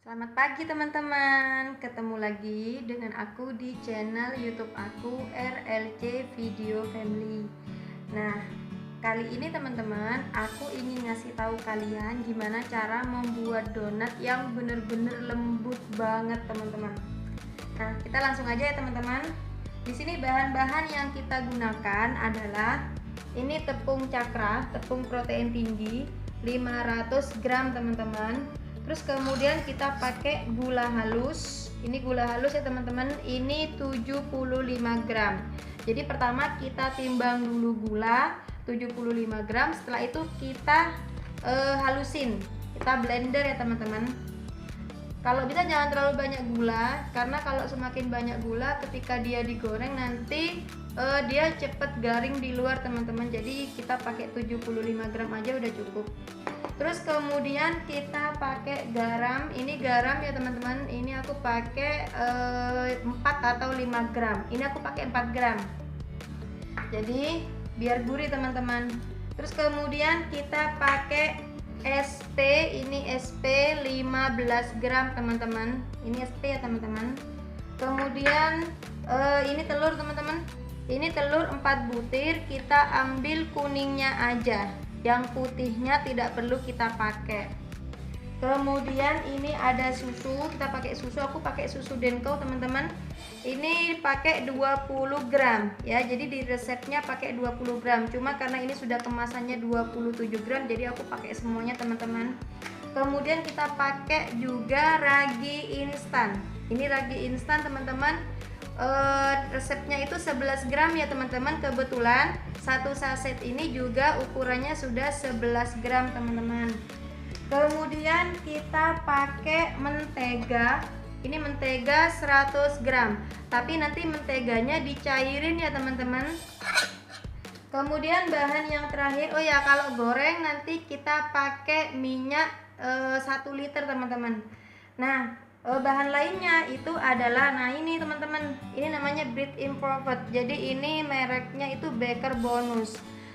Selamat pagi teman-teman, ketemu lagi dengan aku di channel YouTube aku RLC Video Family. Nah, kali ini teman-teman, aku ingin ngasih tahu kalian gimana cara membuat donat yang bener-bener lembut banget teman-teman. Nah, kita langsung aja ya teman-teman. Di sini bahan-bahan yang kita gunakan adalah ini tepung cakra, tepung protein tinggi 500 gram teman-teman. Terus kemudian kita pakai gula halus. Ini gula halus ya teman-teman. Ini 75 gram. Jadi pertama kita timbang dulu gula 75 gram. Setelah itu kita halusin. Kita blender ya teman-teman. Kalau bisa jangan terlalu banyak gula, karena kalau semakin banyak gula ketika dia digoreng nanti dia cepet garing di luar teman-teman. Jadi kita pakai 75 gram aja udah cukup. Terus kemudian kita pakai garam. Ini garam ya teman-teman. Ini aku pakai 4 atau 5 gram. Ini aku pakai 4 gram. Jadi biar gurih teman-teman. Terus kemudian kita pakai SP. Ini SP 15 gram teman-teman. Ini SP ya teman-teman. Kemudian ini telur teman-teman. Ini telur 4 butir. Kita ambil kuningnya aja. Yang putihnya tidak perlu kita pakai. Kemudian ini ada susu, kita pakai susu, aku pakai susu Denko teman-teman. Ini pakai 20 gram ya. Jadi di resepnya pakai 20 gram. Cuma karena ini sudah kemasannya 27 gram jadi aku pakai semuanya teman-teman. Kemudian kita pakai juga ragi instan. Ini ragi instan teman-teman. Resepnya itu 11 gram ya teman-teman. Kebetulan satu saset ini juga ukurannya sudah 11 gram teman-teman. Kemudian kita pakai mentega. Ini mentega 100 gram. Tapi nanti menteganya dicairin ya teman-teman. Kemudian bahan yang terakhir, oh ya, kalau goreng nanti kita pakai minyak 1 liter teman-teman. Nah, bahan lainnya itu adalah, nah ini teman-teman, ini namanya Bread Improved. Jadi ini mereknya itu Baker Bonus.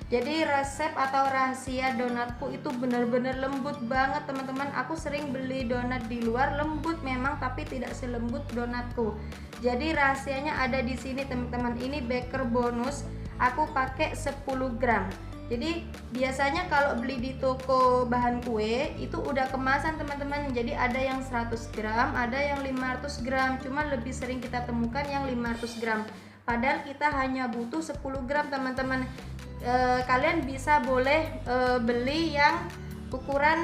Jadi resep atau rahasia donatku itu benar-benar lembut banget teman-teman. Aku sering beli donat di luar, lembut memang tapi tidak selembut donatku. Jadi rahasianya ada di sini teman-teman. Ini Baker Bonus, aku pakai 10 gram. Jadi biasanya kalau beli di toko bahan kue itu udah kemasan teman-teman. Jadi ada yang 100 gram, ada yang 500 gram. Cuma lebih sering kita temukan yang 500 gram. Padahal kita hanya butuh 10 gram teman-teman. Kalian bisa boleh beli yang ukuran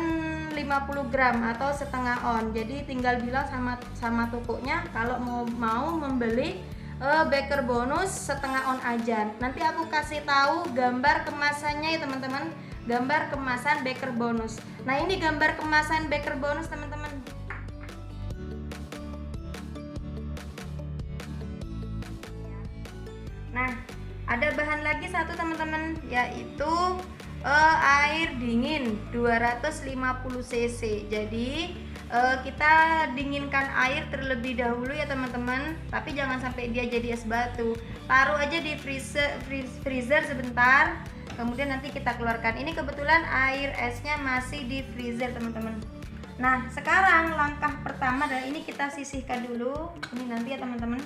50 gram atau setengah on. Jadi tinggal bilang sama tokonya kalau mau membeli Baker Bonus setengah on aja. Nanti aku kasih tahu gambar kemasannya ya teman-teman. Gambar kemasan Baker Bonus. Nah, ini gambar kemasan Baker Bonus teman-teman. Nah, ada bahan lagi satu teman-teman, yaitu air dingin 250 cc. Jadi kita dinginkan air terlebih dahulu ya teman-teman, tapi jangan sampai dia jadi es batu. Taruh aja di freezer sebentar, kemudian nanti kita keluarkan. Ini kebetulan air esnya masih di freezer teman-teman. Nah, sekarang langkah pertama adalah ini kita sisihkan dulu. Ini nanti ya teman-teman.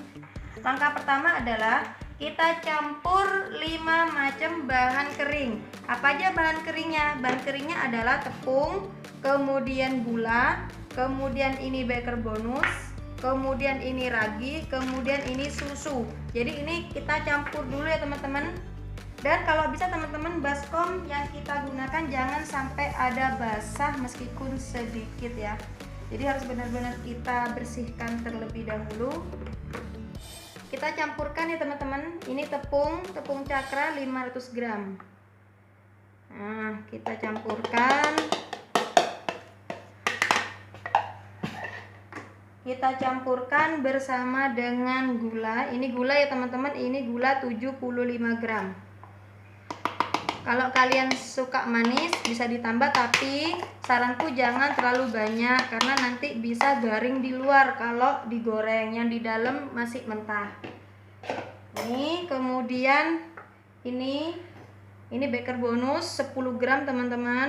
Langkah pertama adalah kita campur 5 macam bahan kering. Apa aja bahan keringnya? Bahan keringnya adalah tepung, kemudian gula, kemudian ini Baker Bonus, kemudian ini ragi, kemudian ini susu. Jadi ini kita campur dulu ya teman-teman. Dan kalau bisa teman-teman, baskom yang kita gunakan jangan sampai ada basah meskipun sedikit ya. Jadi harus benar-benar kita bersihkan terlebih dahulu. Kita campurkan ya teman-teman. Ini tepung cakra 500 gram. Nah, kita campurkan. Kita campurkan bersama dengan gula. Ini gula ya teman-teman. Ini gula 75 gram. Kalau kalian suka manis bisa ditambah, tapi saranku jangan terlalu banyak karena nanti bisa garing di luar kalau digoreng, yang di dalam masih mentah. Ini kemudian ini Baker Bonus 10 gram teman-teman.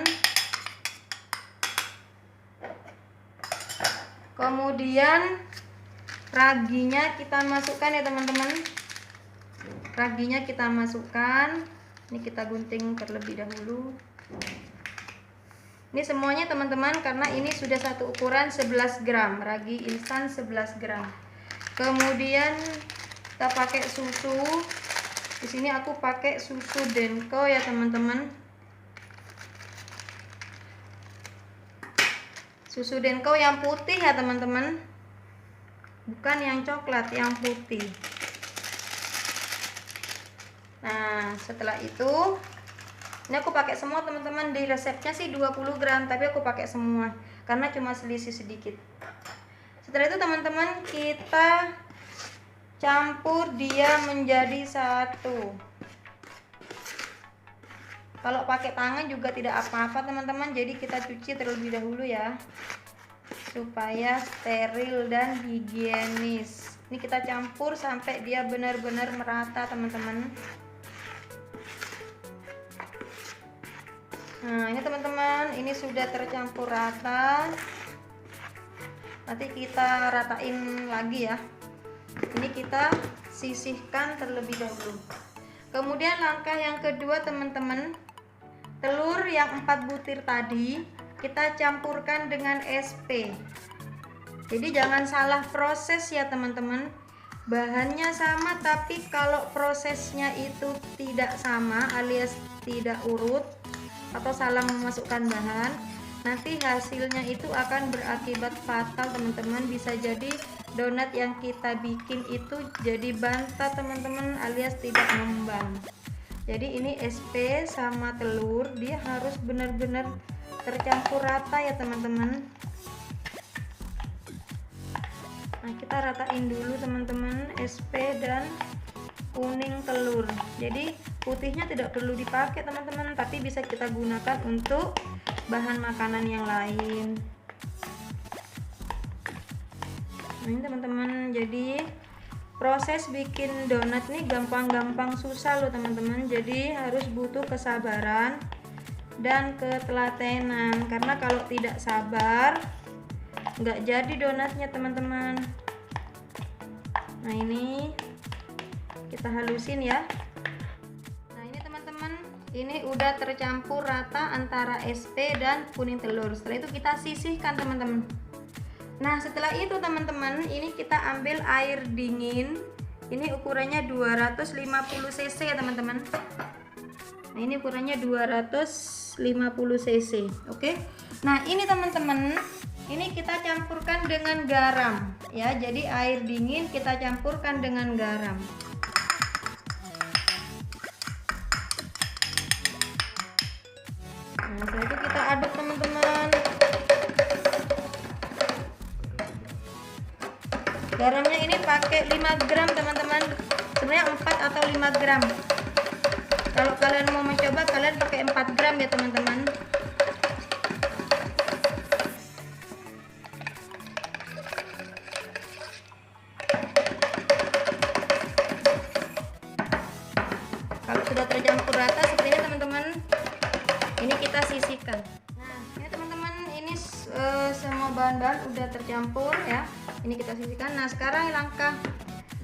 Kemudian raginya kita masukkan ya teman-teman. Raginya kita masukkan. Ini kita gunting terlebih dahulu. Ini semuanya teman-teman, karena ini sudah satu ukuran 11 gram, ragi instan 11 gram. Kemudian kita pakai susu. Di sini aku pakai susu Denko ya teman-teman. Susu Denko yang putih ya teman-teman. Bukan yang coklat, yang putih. Nah, setelah itu ini aku pakai semua teman-teman. Di resepnya sih 20 gram, tapi aku pakai semua karena cuma selisih sedikit. Setelah itu teman-teman, kita campur dia menjadi satu. Kalau pakai tangan juga tidak apa-apa teman-teman, jadi kita cuci terlebih dahulu ya, supaya steril dan higienis. Ini kita campur sampai dia benar-benar merata teman-teman. Nah ini teman-teman, ini sudah tercampur rata. Nanti kita ratain lagi ya. Ini kita sisihkan terlebih dahulu. Kemudian langkah yang kedua teman-teman, telur yang 4 butir tadi kita campurkan dengan SP. Jadi jangan salah proses ya teman-teman. Bahannya sama, tapi kalau prosesnya itu tidak sama alias tidak urut atau salah memasukkan bahan, nanti hasilnya itu akan berakibat fatal teman-teman. Bisa jadi donat yang kita bikin itu jadi banta teman-teman, alias tidak ngembang. Jadi ini SP sama telur dia harus benar-benar tercampur rata ya teman-teman. Nah kita ratain dulu teman-teman SP dan kuning telur. Jadi putihnya tidak perlu dipakai teman-teman, tapi bisa kita gunakan untuk bahan makanan yang lain. Nah ini teman-teman, jadi proses bikin donat nih gampang-gampang susah loh teman-teman. Jadi harus butuh kesabaran dan ketelatenan, karena kalau tidak sabar nggak jadi donatnya teman-teman. Nah ini kita halusin ya. Nah ini teman-teman, ini udah tercampur rata antara SP dan kuning telur. Setelah itu kita sisihkan teman-teman. Nah setelah itu teman-teman, ini kita ambil air dingin. Ini ukurannya 250 cc ya teman-teman. Nah ini ukurannya 250 cc. Oke. Nah ini teman-teman, ini kita campurkan dengan garam ya. Jadi air dingin kita campurkan dengan garam. Nah setelah itu kita aduk teman-teman. Garamnya ini pakai 5 gram teman-teman, sebenarnya 4 atau 5 gram. Kalau kalian mau mencoba, kalian pakai 4 gram ya teman-teman. Kalau sudah tercampur rata seperti ini teman-teman, ini kita sisihkan. Nah ini teman-teman, ini semua bahan-bahan udah tercampur ya. Ini kita sisihkan. Nah sekarang langkah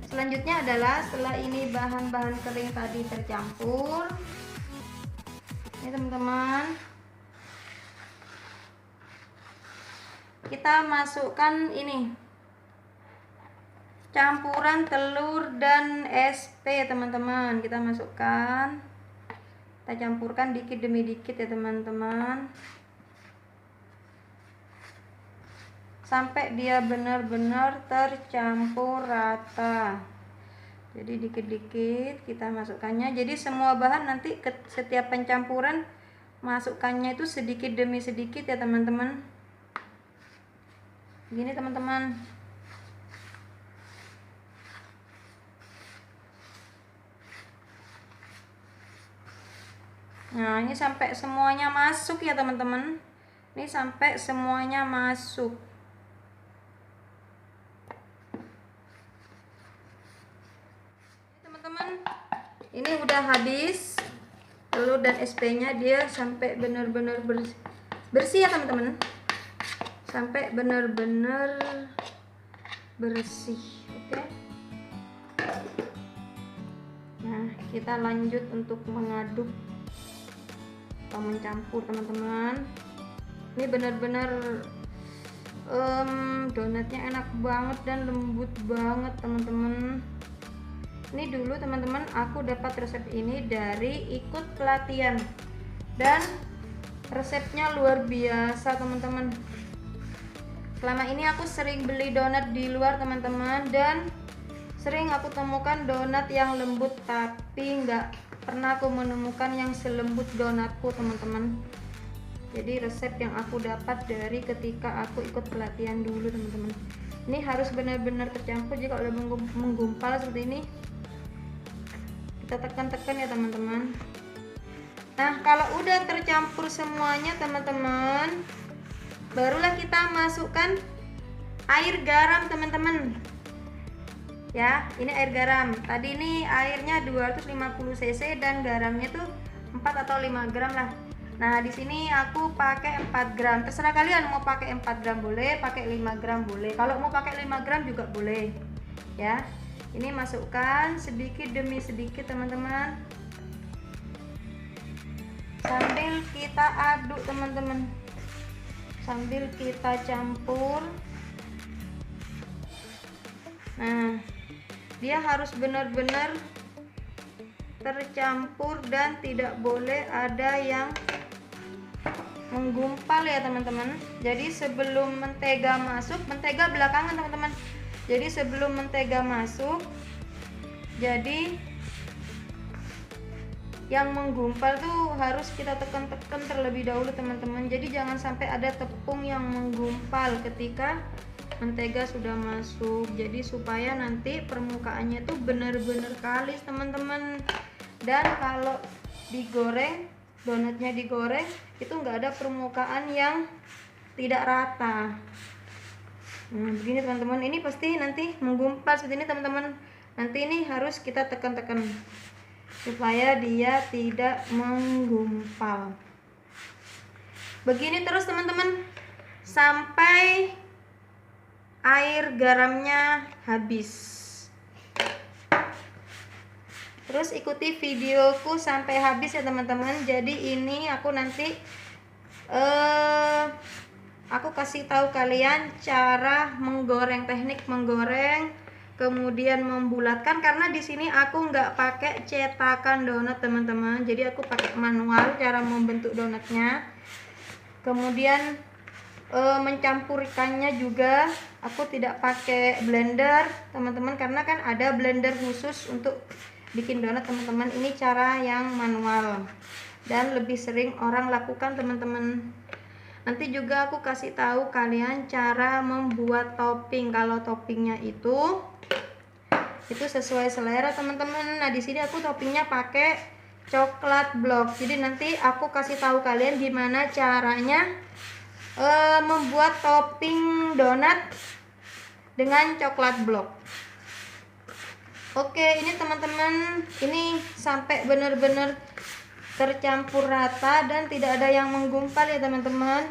selanjutnya adalah setelah ini bahan-bahan kering tadi tercampur, ini teman-teman, kita masukkan ini campuran telur dan SP teman-teman. Kita masukkan, kita campurkan dikit demi dikit ya teman-teman, sampai dia benar-benar tercampur rata. Jadi dikit-dikit kita masukkannya. Jadi semua bahan nanti setiap pencampuran masukkannya itu sedikit demi sedikit ya teman-teman. Gini teman-teman. Nah ini sampai semuanya masuk ya teman-teman. Ini sampai semuanya masuk. Ini udah habis telur dan SP nya, dia sampai benar-benar bersih ya teman-teman. sampai benar-benar bersih. Oke. Nah, kita lanjut untuk mengaduk atau mencampur teman-teman. Ini benar-benar donatnya enak banget dan lembut banget teman-teman. Ini dulu teman-teman aku dapat resep ini dari ikut pelatihan dan resepnya luar biasa teman-teman. Selama ini aku sering beli donat di luar teman-teman, dan sering aku temukan donat yang lembut, tapi nggak pernah aku menemukan yang selembut donatku teman-teman. Jadi resep yang aku dapat dari ketika aku ikut pelatihan dulu teman-teman. Ini harus benar-benar tercampur. Jika udah menggumpal seperti ini, kita tekan-tekan ya teman-teman. Nah, kalau udah tercampur semuanya teman-teman, barulah kita masukkan air garam teman-teman. Ya, ini air garam. Tadi ini airnya 250 cc dan garamnya tuh 4 atau 5 gram lah. Nah, di sini aku pakai 4 gram. Terserah kalian mau pakai 4 gram boleh, pakai 5 gram boleh. Kalau mau pakai 5 gram juga boleh. Ya. Ini masukkan sedikit demi sedikit teman-teman. Sambil kita aduk teman-teman. Sambil kita campur. Nah, dia harus benar-benar tercampur dan tidak boleh ada yang menggumpal ya teman-teman. Jadi sebelum mentega masuk, mentega belakangan teman-teman. Jadi sebelum mentega masuk, jadi yang menggumpal tuh harus kita tekan-tekan terlebih dahulu teman-teman. Jadi jangan sampai ada tepung yang menggumpal ketika mentega sudah masuk. Jadi supaya nanti permukaannya tuh benar-benar kalis teman-teman. Dan kalau digoreng, donatnya digoreng, itu nggak ada permukaan yang tidak rata. Nah, begini teman-teman. Ini pasti nanti menggumpal seperti ini teman-teman. Nanti ini harus kita tekan-tekan supaya dia tidak menggumpal. Begini terus teman-teman sampai air garamnya habis. Terus ikuti videoku sampai habis ya teman-teman. Jadi ini aku nanti aku kasih tahu kalian cara menggoreng, teknik menggoreng, kemudian membulatkan, karena di sini aku nggak pakai cetakan donat teman-teman. Jadi aku pakai manual cara membentuk donatnya. Kemudian mencampurkannya juga aku tidak pakai blender teman-teman, karena kan ada blender khusus untuk bikin donat teman-teman. Ini cara yang manual dan lebih sering orang lakukan teman-teman. Nanti juga aku kasih tahu kalian cara membuat topping. Kalau toppingnya itu sesuai selera teman-teman. Nah, di sini aku toppingnya pakai coklat block. Jadi nanti aku kasih tahu kalian gimana caranya membuat topping donat dengan coklat block. Oke, ini teman-teman, ini sampai benar-benar tercampur rata dan tidak ada yang menggumpal ya teman-teman.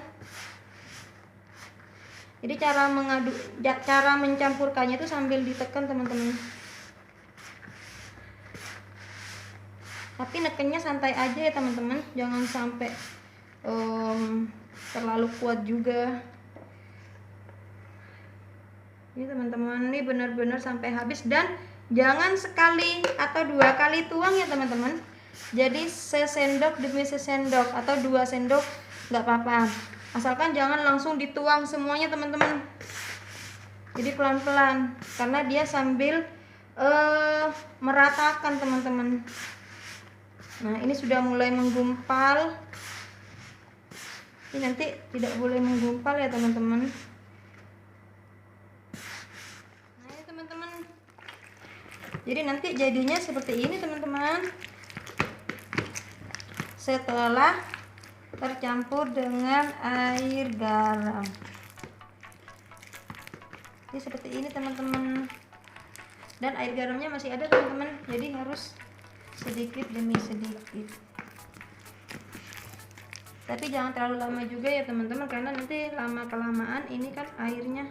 Jadi cara mencampurkannya itu sambil ditekan teman-teman. Tapi nekennya santai aja ya teman-teman, jangan sampai terlalu kuat juga. Ini teman-teman, ini benar-benar sampai habis, dan jangan sekali atau 2 kali tuang ya teman-teman. Jadi sesendok demi sesendok atau 2 sendok nggak apa-apa, asalkan jangan langsung dituang semuanya teman-teman. Jadi pelan-pelan, karena dia sambil meratakan teman-teman. Nah, ini sudah mulai menggumpal. Ini nanti tidak boleh menggumpal ya teman-teman. Nah, ini teman-teman. Jadi nanti jadinya seperti ini teman-teman. Setelah tercampur dengan air garam. Ini seperti ini teman-teman. Dan air garamnya masih ada teman-teman. Jadi harus sedikit demi sedikit. Tapi jangan terlalu lama juga ya teman-teman, karena nanti lama kelamaan ini kan airnya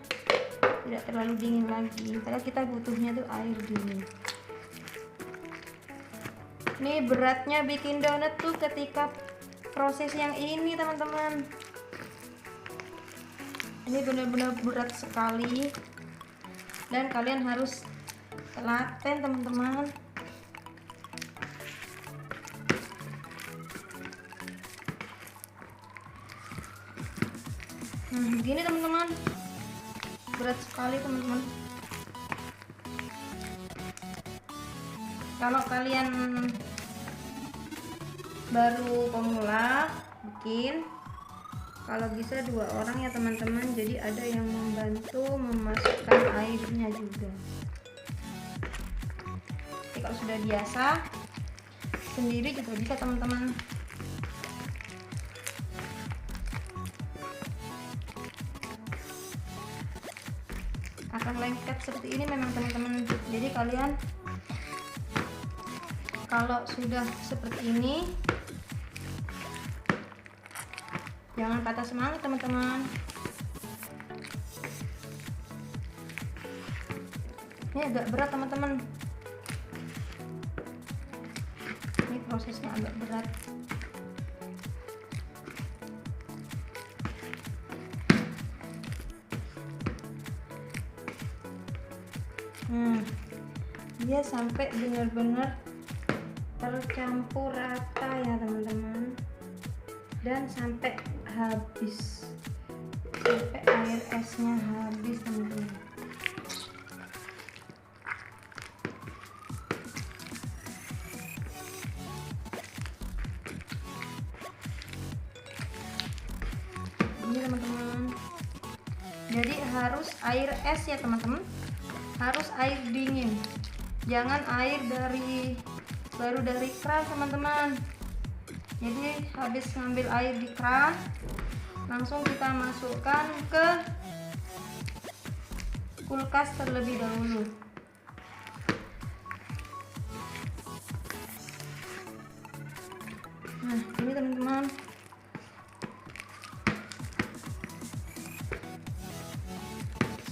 tidak terlalu dingin lagi, karena kita butuhnya tuh air dingin. Ini beratnya bikin donat tuh ketika proses yang ini teman-teman. Ini benar-benar berat sekali dan kalian harus telaten teman-teman. Nah begini teman-teman, berat sekali teman-teman. Kalau kalian baru pemula bikin, kalau bisa 2 orang ya teman-teman, jadi ada yang membantu memasukkan airnya juga. Jadi kalau sudah biasa sendiri juga bisa teman-teman. Akan lengket seperti ini memang teman-teman. Jadi kalian kalau sudah seperti ini jangan patah semangat teman-teman. Ini agak berat teman-teman. Ini prosesnya agak berat. Dia sampai benar-benar tercampur rata ya teman-teman, dan sampai habis, sampai air esnya habis teman-teman. Ini teman-teman, jadi harus air es ya teman-teman, harus air dingin, jangan air baru dari keran teman-teman. Jadi habis ngambil air di keran langsung kita masukkan ke kulkas terlebih dahulu. Nah ini teman-teman,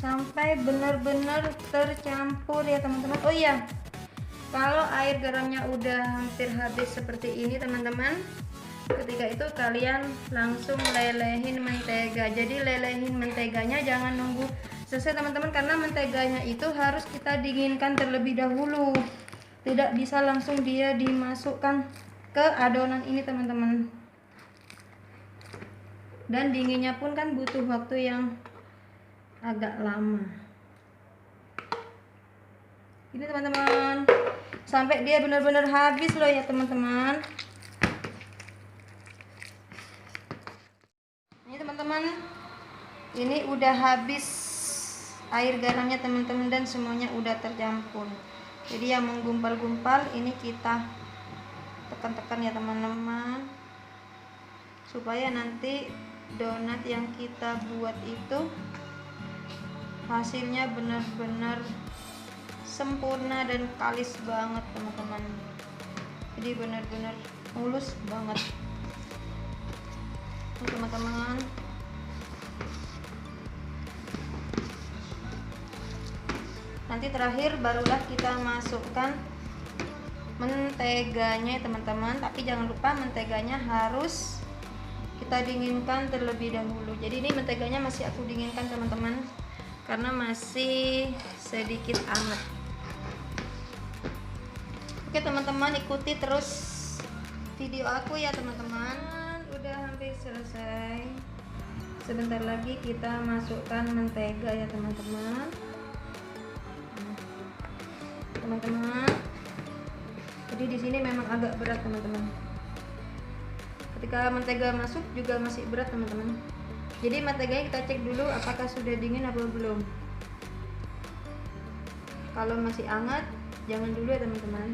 sampai benar-benar tercampur ya teman-teman. Oh iya, kalau air garamnya udah hampir habis seperti ini teman-teman, ketika itu kalian langsung lelehin mentega. Jadi lelehin menteganya, jangan nunggu selesai teman-teman, karena menteganya itu harus kita dinginkan terlebih dahulu, tidak bisa langsung dia dimasukkan ke adonan ini teman-teman. Dan dinginnya pun kan butuh waktu yang agak lama. Ini teman-teman, sampai dia benar-benar habis loh ya teman-teman. Ini teman-teman, ini udah habis air garamnya teman-teman, dan semuanya udah tercampur. Jadi yang menggumpal-gumpal ini kita tekan-tekan ya teman-teman, supaya nanti donat yang kita buat itu hasilnya benar-benar sempurna dan kalis banget teman-teman. Jadi benar-benar mulus banget teman-teman. Nanti terakhir barulah kita masukkan menteganya teman-teman, tapi jangan lupa menteganya harus kita dinginkan terlebih dahulu. Jadi ini menteganya masih aku dinginkan teman-teman, karena masih sedikit hangat. Oke teman-teman, ikuti terus video aku ya teman-teman. Udah hampir selesai, sebentar lagi kita masukkan mentega ya teman-teman. Jadi di sini memang agak berat teman-teman. Ketika mentega masuk juga masih berat teman-teman. Jadi menteganya kita cek dulu apakah sudah dingin atau belum. Kalau masih hangat jangan dulu ya teman-teman.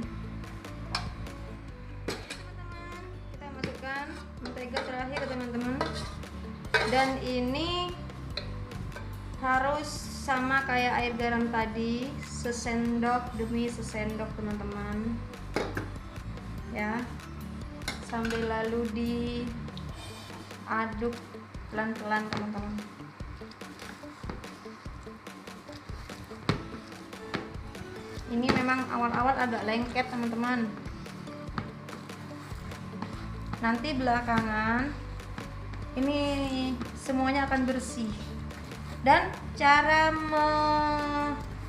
Kita masukkan mentega terakhir teman-teman, dan ini harus sama kayak air garam tadi, sesendok demi sesendok teman-teman ya, sambil lalu aduk pelan-pelan teman-teman. Ini memang awal-awal agak lengket teman-teman, nanti belakangan ini semuanya akan bersih. Dan cara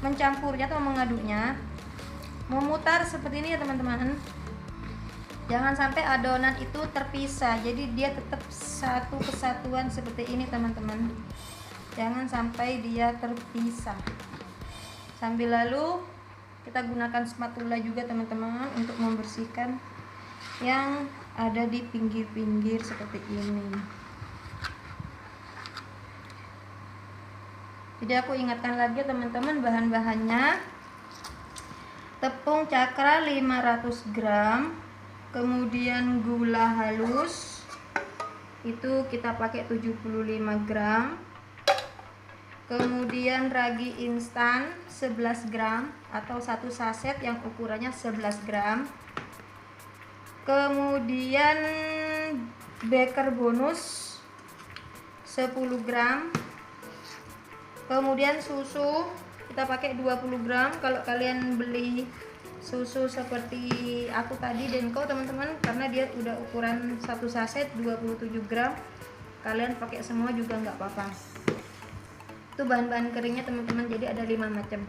mencampurnya atau mengaduknya, memutar seperti ini ya teman-teman. Jangan sampai adonan itu terpisah, jadi dia tetap satu kesatuan seperti ini teman-teman. Jangan sampai dia terpisah. Sambil lalu kita gunakan spatula juga teman-teman untuk membersihkan yang ada di pinggir-pinggir seperti ini. Jadi aku ingatkan lagi teman-teman bahan-bahannya. Tepung cakra 500 gram, kemudian gula halus itu kita pakai 75 gram, kemudian ragi instan 11 gram atau 1 saset yang ukurannya 11 gram, kemudian baker bonus 10 gram, kemudian susu kita pakai 20 gram. Kalau kalian beli susu seperti aku tadi Denko teman-teman, karena dia udah ukuran 1 saset 27 gram, kalian pakai semua juga nggak apa-apa. Itu bahan-bahan keringnya teman-teman, jadi ada 5 macam.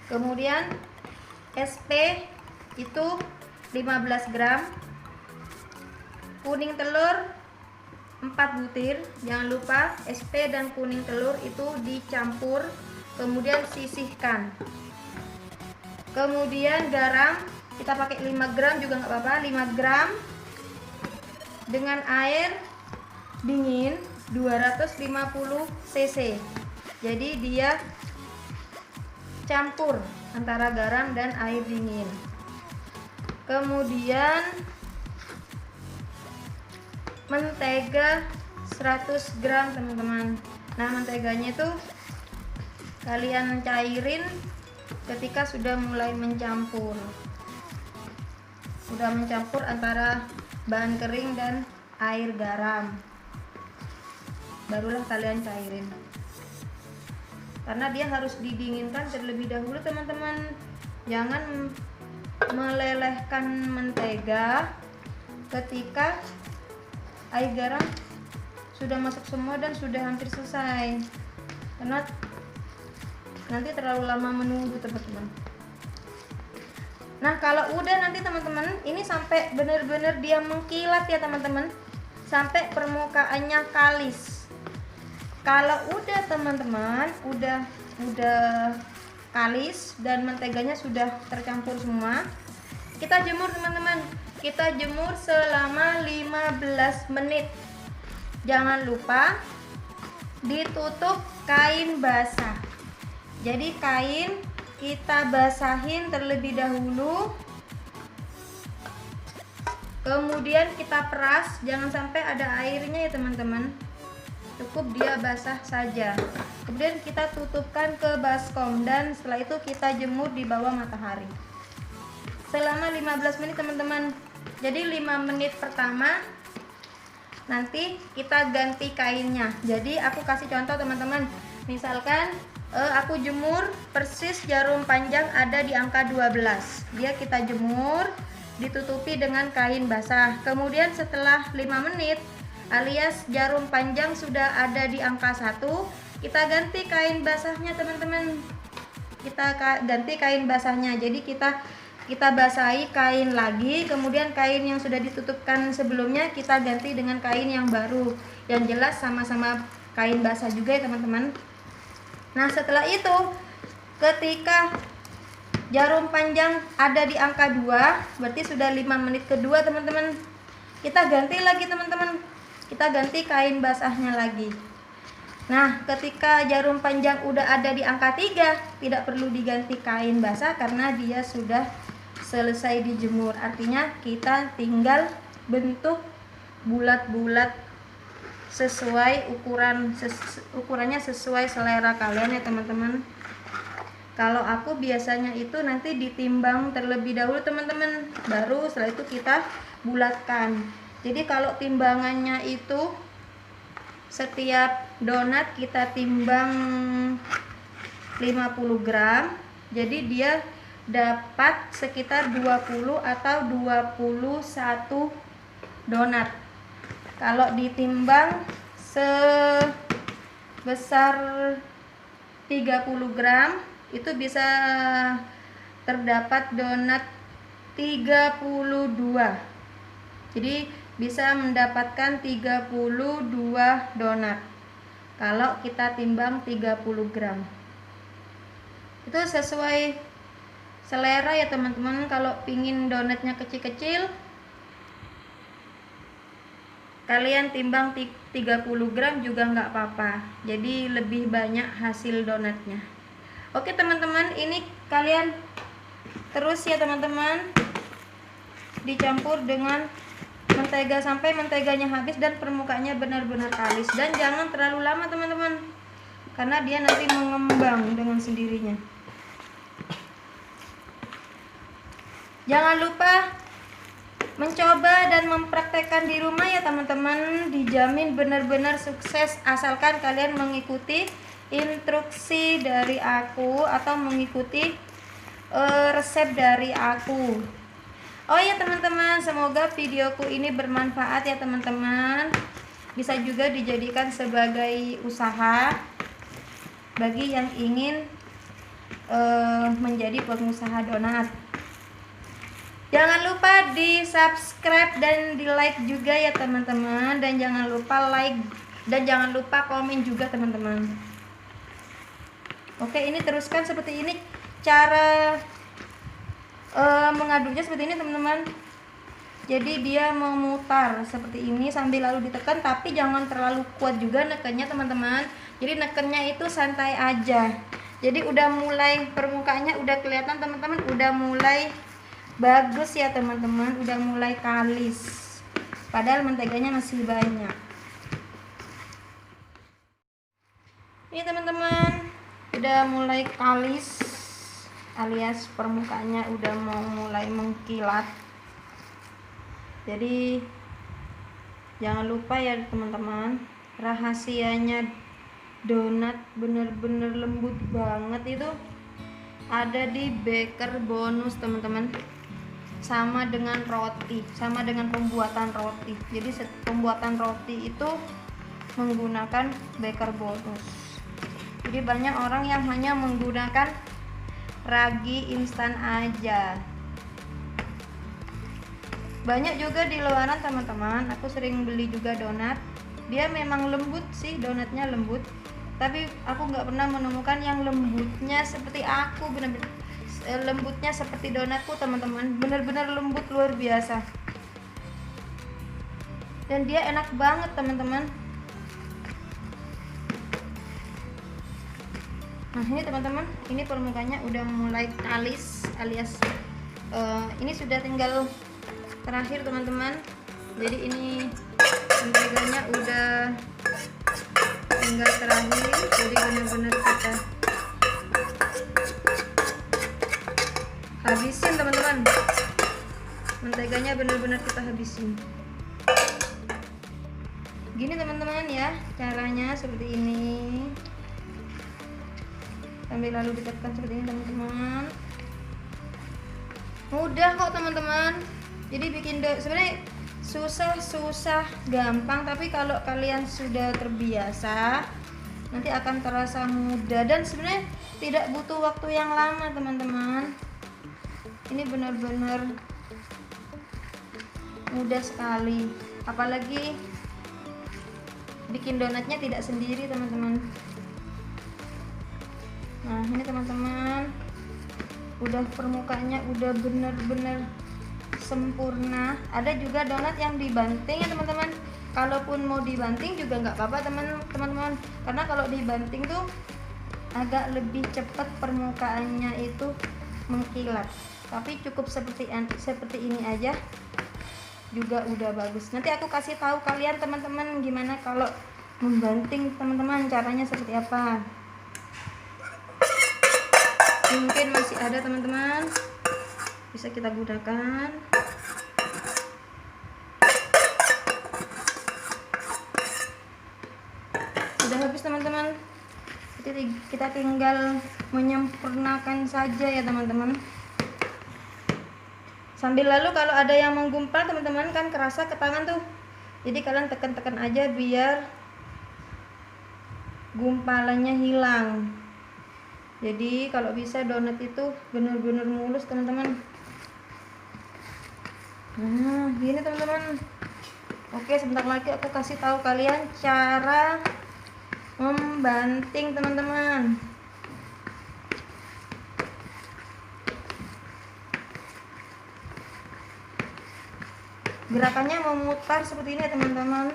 Kemudian SP itu 15 gram, kuning telur 4 butir. Jangan lupa SP dan kuning telur itu dicampur, kemudian sisihkan. Kemudian garam kita pakai 5 gram juga nggak apa-apa, 5 gram dengan air dingin 250 cc. Jadi dia campur antara garam dan air dingin. Kemudian mentega 100 gram teman-teman. Nah, menteganya itu kalian cairin ketika sudah mulai mencampur. Sudah mencampur antara bahan kering dan air garam, barulah kalian cairin. Karena dia harus didinginkan terlebih dahulu teman-teman. Jangan melelehkan mentega ketika air garam sudah masuk semua dan sudah hampir selesai, karena nanti terlalu lama menunggu teman-teman. Nah, kalau udah nanti teman-teman ini sampai benar-benar dia mengkilat ya teman-teman, sampai permukaannya kalis. Kalau udah teman-teman udah kalis dan menteganya sudah tercampur semua, kita jemur teman-teman. Kita jemur selama 15 menit. Jangan lupa ditutup kain basah. Jadi kain kita basahin terlebih dahulu, kemudian kita peras. Jangan sampai ada airnya ya teman-teman, cukup dia basah saja. Kemudian kita tutupkan ke baskom dan setelah itu kita jemur di bawah matahari selama 15 menit teman-teman. Jadi 5 menit pertama nanti kita ganti kainnya. Jadi aku kasih contoh teman-teman, misalkan aku jemur persis jarum panjang ada di angka 12, dia kita jemur ditutupi dengan kain basah. Kemudian setelah 5 menit alias jarum panjang sudah ada di angka 1, kita ganti kain basahnya teman-teman. Kita ganti kain basahnya, jadi kita basahi kain lagi, kemudian kain yang sudah ditutupkan sebelumnya kita ganti dengan kain yang baru, yang jelas sama-sama kain basah juga ya teman-teman. Nah, setelah itu ketika jarum panjang ada di angka 2, berarti sudah 5 menit kedua teman-teman. Kita ganti lagi teman-teman, kita ganti kain basahnya lagi. Nah, ketika jarum panjang udah ada di angka 3, tidak perlu diganti kain basah karena dia sudah selesai dijemur. Artinya kita tinggal bentuk bulat-bulat sesuai ukurannya sesuai selera kalian ya teman-teman. Kalau aku biasanya itu nanti ditimbang terlebih dahulu teman-teman, baru setelah itu kita bulatkan. Jadi kalau timbangannya itu setiap donat kita timbang 50 gram, jadi dia dapat sekitar 20 atau 21 donat. Kalau ditimbang sebesar 30 gram itu bisa terdapat donat 32. Jadi bisa mendapatkan 32 donat kalau kita timbang 30 gram. Itu sesuai selera ya teman-teman. Kalau pingin donatnya kecil-kecil, kalian timbang 30 gram juga nggak apa-apa, jadi lebih banyak hasil donatnya. Oke teman-teman, ini kalian terus ya teman-teman, dicampur dengan mentega sampai menteganya habis dan permukaannya benar-benar kalis. Dan jangan terlalu lama teman-teman, karena dia nanti mengembang dengan sendirinya. Jangan lupa mencoba dan mempraktekkan di rumah ya teman-teman, dijamin benar-benar sukses asalkan kalian mengikuti instruksi dari aku atau mengikuti resep dari aku. Oh ya teman-teman, semoga videoku ini bermanfaat ya teman-teman, bisa juga dijadikan sebagai usaha bagi yang ingin menjadi pengusaha donat. Jangan lupa di subscribe dan di like juga ya teman-teman, dan jangan lupa like dan jangan lupa komen juga teman-teman. Oke, ini teruskan seperti ini cara mengaduknya seperti ini teman-teman. Jadi dia memutar seperti ini sambil lalu ditekan, tapi jangan terlalu kuat juga nekennya teman-teman. Jadi nekennya itu santai aja. Jadi udah mulai permukaannya udah kelihatan teman-teman, udah mulai bagus ya teman-teman, udah mulai kalis, padahal menteganya masih banyak. Ini teman-teman udah mulai kalis, alias permukaannya udah mau mulai mengkilat. Jadi jangan lupa ya teman-teman, rahasianya donat bener-bener lembut banget itu ada di baker bonus teman-teman. Sama dengan roti, sama dengan pembuatan roti. Jadi pembuatan roti itu menggunakan baker bonus. Jadi banyak orang yang hanya menggunakan ragi instan aja. Banyak juga di luaran teman-teman, aku sering beli juga donat. Dia memang lembut sih, donatnya lembut, tapi aku nggak pernah menemukan yang lembutnya seperti aku, benar-benar lembutnya seperti donatku teman-teman, benar-benar lembut luar biasa, dan dia enak banget teman-teman. Nah ini teman-teman, ini permukaannya udah mulai kalis, alias ini sudah tinggal terakhir teman-teman. Jadi ini menteganya udah tinggal terakhir, jadi benar-benar kita habisin teman-teman, menteganya benar-benar kita habisin. Gini teman-teman ya caranya, seperti ini, sambil lalu ditekan seperti ini teman-teman. Mudah kok teman-teman. Jadi bikin sebenarnya susah gampang, tapi kalau kalian sudah terbiasa nanti akan terasa mudah, dan sebenarnya tidak butuh waktu yang lama teman-teman. Ini benar-benar mudah sekali, apalagi bikin donatnya tidak sendiri teman-teman. Nah ini teman-teman, udah permukaannya udah benar-benar sempurna. Ada juga donat yang dibanting ya teman-teman. Kalaupun mau dibanting juga nggak apa-apa teman-teman, karena kalau dibanting tuh agak lebih cepat permukaannya itu mengkilat. Tapi cukup seperti ini aja juga udah bagus. Nanti aku kasih tahu kalian teman-teman gimana kalau membanting teman-teman, caranya seperti apa. Mungkin masih ada teman-teman, bisa kita gunakan. bagus teman-teman. Jadi kita tinggal menyempurnakan saja ya teman-teman. Sambil lalu kalau ada yang menggumpal teman-teman kan kerasa ke tangan tuh, jadi kalian tekan-tekan aja biar gumpalannya hilang. Jadi kalau bisa donat itu benar-benar mulus teman-teman. Nah gini teman-teman. Oke, sebentar lagi aku kasih tahu kalian cara membanting teman-teman. Gerakannya memutar seperti ini ya teman-teman.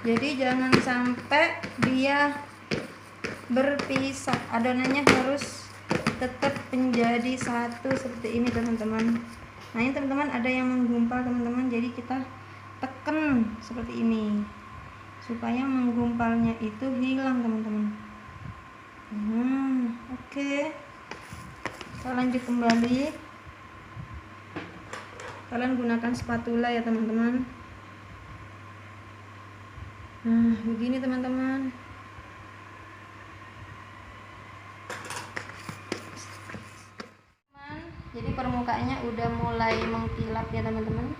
Jadi jangan sampai dia berpisah, adonannya harus tetap menjadi satu seperti ini teman-teman. Nah ini teman-teman ada yang menggumpal teman-teman, jadi kita tekan seperti ini supaya menggumpalnya itu hilang teman-teman. Oke. Kita lanjut kembali. Kalian gunakan spatula ya teman-teman. Nah begini teman-teman. Jadi permukaannya udah mulai mengkilap ya teman-teman.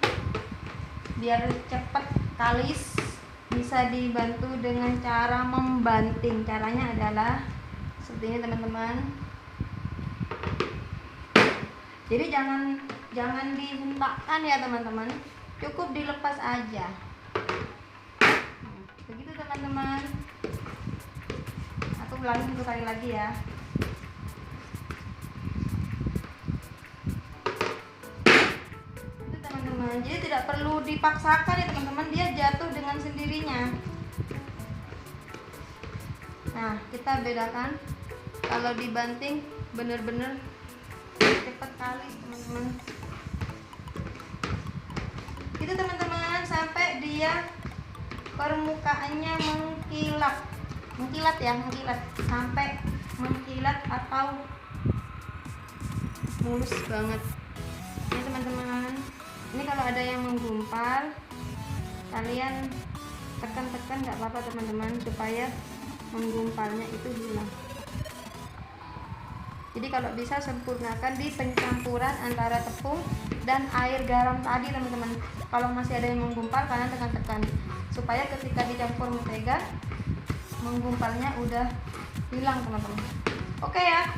Biar cepat kalis, bisa dibantu dengan cara membanting. Caranya adalah seperti ini teman-teman. Jadi jangan dihentakkan ya teman-teman, cukup dilepas aja. Begitu teman-teman. Aku ulangi satu kali lagi ya. Jadi tidak perlu dipaksakan ya teman-teman, dia jatuh dengan sendirinya. Nah kita bedakan, kalau dibanting bener-bener cepat kali teman-teman. Itu teman-teman sampai dia permukaannya mengkilat ya, sampai mengkilat atau mulus banget. Ini teman-teman. Ini kalau ada yang menggumpal, kalian tekan-tekan nggak apa-apa teman-teman, supaya menggumpalnya itu hilang. Jadi kalau bisa sempurnakan di pencampuran antara tepung dan air garam tadi teman-teman. Kalau masih ada yang menggumpal, kalian tekan-tekan supaya ketika dicampur mentega, menggumpalnya udah hilang teman-teman. Oke ya,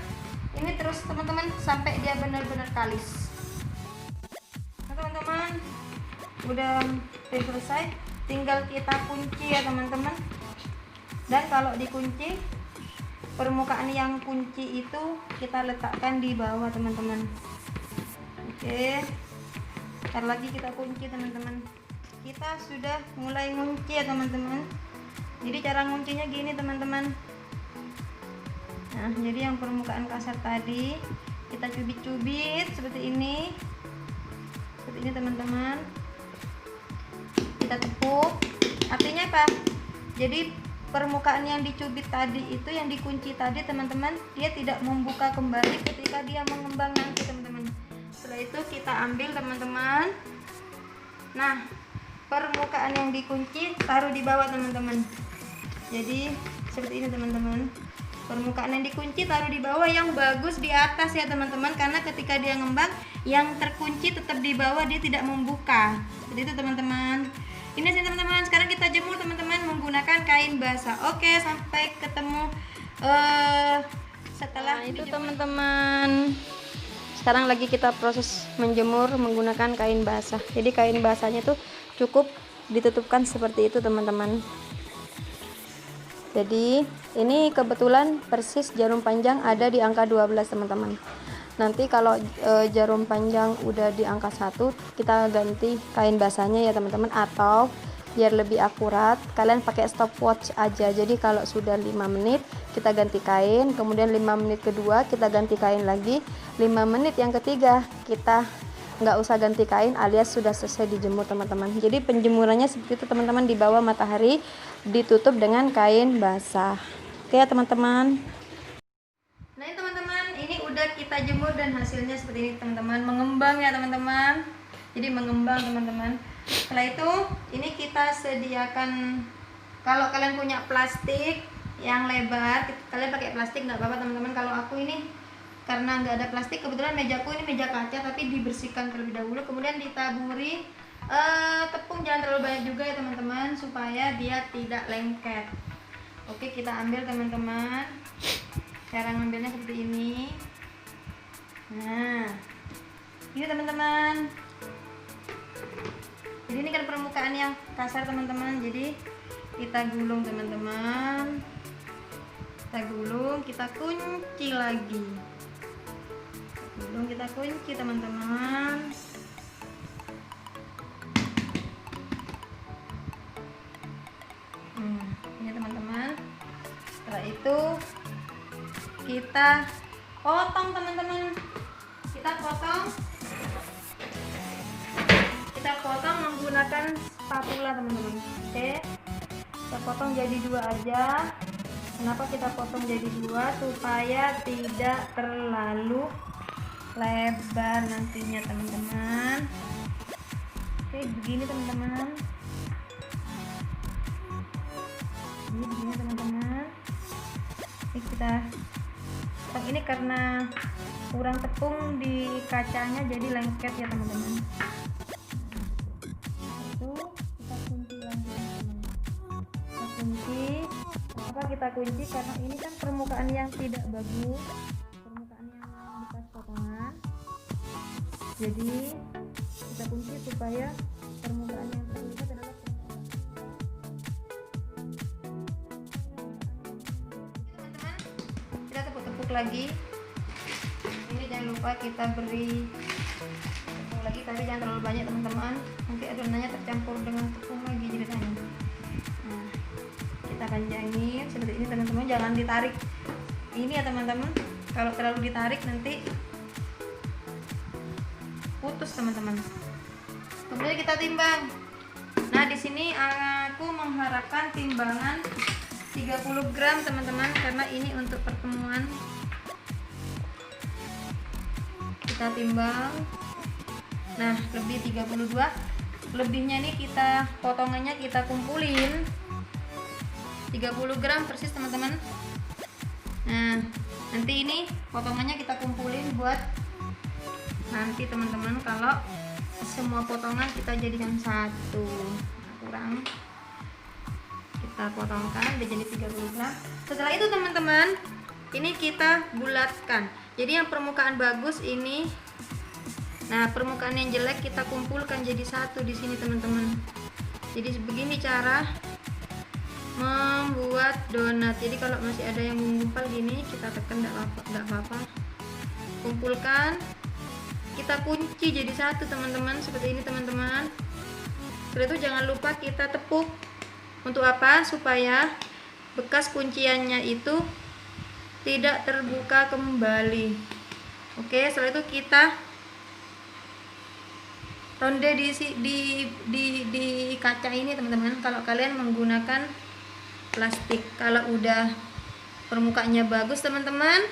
ini terus teman-teman sampai dia benar-benar kalis. Teman-teman udah selesai, tinggal kita kunci ya teman-teman. Dan kalau dikunci, permukaan yang kunci itu kita letakkan di bawah teman-teman. Oke, ntar lagi kita kunci teman-teman. Kita sudah mulai ngunci ya teman-teman. Jadi cara nguncinya gini teman-teman. Nah jadi yang permukaan kasar tadi kita cubit-cubit seperti ini. Ini teman-teman, kita tepuk. Artinya apa? Jadi permukaan yang dicubit tadi itu, yang dikunci tadi teman-teman, dia tidak membuka kembali ketika dia mengembang nanti teman-teman. Setelah itu kita ambil teman-teman. Nah permukaan yang dikunci taruh di bawah teman-teman. Jadi seperti ini teman-teman. Permukaan yang dikunci taruh di bawah, yang bagus di atas ya teman-teman, karena ketika dia ngembang yang terkunci tetap di bawah, dia tidak membuka. Seperti itu teman-teman. Ini sih teman-teman, sekarang kita jemur teman-teman menggunakan kain basah. Oke, sampai ketemu setelah itu teman-teman. Sekarang lagi kita proses menjemur menggunakan kain basah. Jadi kain basahnya tuh cukup ditutupkan seperti itu teman-teman. Jadi ini kebetulan persis jarum panjang ada di angka 12 teman-teman. Nanti kalau jarum panjang udah di angka 1, kita ganti kain basahnya ya teman-teman. Atau biar lebih akurat, kalian pakai stopwatch aja. Jadi kalau sudah 5 menit kita ganti kain, kemudian 5 menit kedua kita ganti kain lagi, 5 menit yang ketiga kita nggak usah ganti kain alias sudah selesai dijemur teman-teman. Jadi penjemurannya seperti itu teman-teman, di bawah matahari, ditutup dengan kain basah. Oke ya teman-teman. Nah ini teman-teman, ini udah kita jemur dan hasilnya seperti ini teman-teman, mengembang ya teman-teman. jadi mengembang teman-teman. Setelah itu ini kita sediakan, kalau kalian punya plastik yang lebar kalian pakai plastik nggak apa-apa teman-teman. Kalau aku ini karena nggak ada plastik, kebetulan mejaku ini meja kaca tapi dibersihkan terlebih dahulu, kemudian ditaburi tepung, jangan terlalu banyak juga ya teman-teman supaya dia tidak lengket. Oke, kita ambil teman-teman. Cara ngambilnya seperti ini. Nah, ini teman-teman. Jadi ini kan permukaan yang kasar teman-teman. Jadi kita gulung teman-teman. Kita gulung, kita kunci lagi. Gulung, kita kunci teman-teman. Ini teman-teman. Setelah itu kita potong teman-teman. Kita potong menggunakan spatula teman-teman. Oke, kita potong jadi 2 aja. Kenapa kita potong jadi 2? Supaya tidak terlalu lebar nantinya teman-teman. Oke, begini teman-teman. Ini begini teman-teman. Ini karena kurang tepung di kacanya jadi lengket ya teman-teman. Itu kita kunci lagi teman-teman. Kita kunci. Kenapa kita kunci? Karena ini kan permukaan yang tidak bagus, permukaan yang bekas potongan. Jadi kita kunci supaya permukaan yang terlihat adalah kita tepuk-tepuk lagi. Ini jangan lupa kita beri tepung lagi, tapi jangan terlalu banyak teman-teman, nanti adonannya tercampur dengan tepung lagi ceritanya. Nah, kita panjangin seperti ini teman-teman, jangan ditarik ini ya teman-teman. Kalau terlalu ditarik nanti putus teman-teman. Kemudian kita timbang. Nah, di sini aku mengharapkan timbangan 30 gram teman-teman, karena ini untuk pertemuan. Kita timbang. Nah, lebih 32. Lebihnya nih kita potongannya kita kumpulin 30 gram persis teman-teman. Nah, nanti ini potongannya kita kumpulin buat nanti teman-teman, kalau semua potongan kita jadikan satu. Nah, kurang kita potongkan udah jadi 30 gram. Setelah itu teman-teman, ini kita bulatkan. Jadi yang permukaan bagus ini, nah permukaan yang jelek kita kumpulkan jadi satu di sini teman-teman. Jadi begini cara membuat donat. Jadi kalau masih ada yang menggumpal gini, kita tekan, enggak apa-apa. Kumpulkan, kita kunci jadi satu teman-teman, seperti ini teman-teman. Setelah itu jangan lupa kita tepuk. Untuk apa? Supaya bekas kunciannya itu tidak terbuka kembali. Oke, setelah itu kita ronde di kaca ini teman-teman. Kalau kalian menggunakan plastik, kalau udah permukaannya bagus teman-teman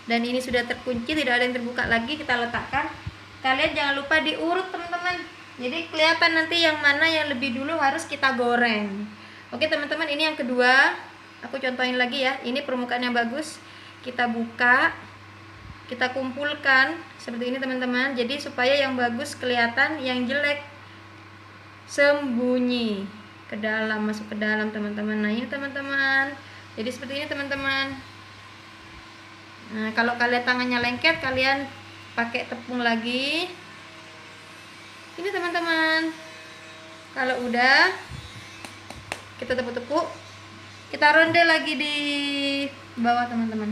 dan ini sudah terkunci, tidak ada yang terbuka lagi, kita letakkan. Kalian jangan lupa diurut teman-teman, jadi kelihatan nanti yang mana yang lebih dulu harus kita goreng. Oke teman-teman, ini yang kedua. Aku contohin lagi ya. Ini permukaan yang bagus, kita buka, kita kumpulkan seperti ini teman-teman. Jadi supaya yang bagus kelihatan, yang jelek sembunyi ke dalam, masuk ke dalam teman-teman. Nah ini teman-teman, jadi seperti ini teman-teman. Nah kalau kalian tangannya lengket, kalian pakai tepung lagi. Ini teman-teman. Kalau udah, kita tepuk-tepuk, kita ronde lagi di bawah teman-teman.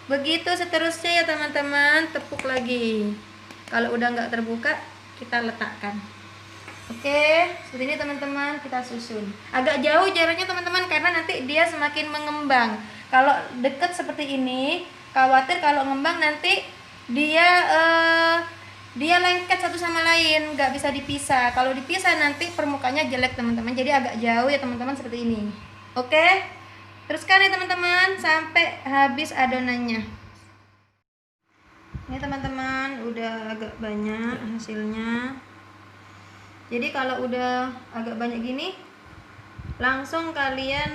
Begitu seterusnya ya teman-teman, tepuk lagi. Kalau udah nggak terbuka, kita letakkan. Oke, seperti ini teman-teman, kita susun. Agak jauh jaraknya teman-teman, karena nanti dia semakin mengembang. Kalau deket seperti ini, khawatir kalau ngembang nanti dia lengket satu sama lain, nggak bisa dipisah. Kalau dipisah nanti permukaannya jelek teman-teman. Jadi agak jauh ya teman-teman, seperti ini. Oke, teruskan ya teman-teman sampai habis adonannya. Ini teman-teman udah agak banyak hasilnya. Jadi kalau udah agak banyak gini, langsung kalian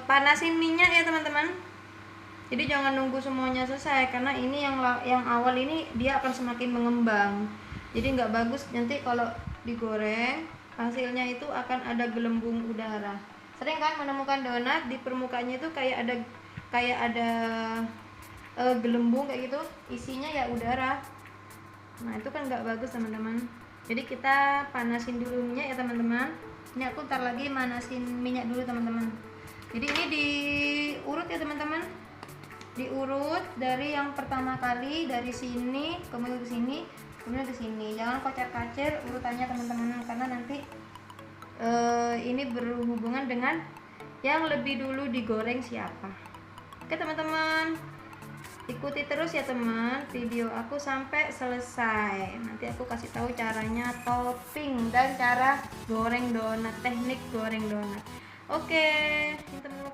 panasin minyak ya teman-teman. Jadi jangan nunggu semuanya selesai, karena ini yang awal ini dia akan semakin mengembang. Jadi nggak bagus nanti kalau digoreng hasilnya itu akan ada gelembung udara. Sering kan menemukan donat di permukaannya itu kayak ada gelembung kayak gitu, isinya ya udara. Nah itu kan nggak bagus teman-teman. Jadi kita panasin dulu minyak ya teman-teman. Ini aku ntar lagi manasin minyak dulu teman-teman. Jadi ini diurut ya teman-teman, diurut dari yang pertama kali, dari sini kemudian ke sini, kemudian ke sini. Jangan kocar-kacir urutannya teman-teman, karena nanti ini berhubungan dengan yang lebih dulu digoreng siapa. Oke teman-teman, ikuti terus ya teman video aku sampai selesai. Nanti aku kasih tahu caranya topping dan cara goreng donat, teknik goreng donat. Oke, teman-teman.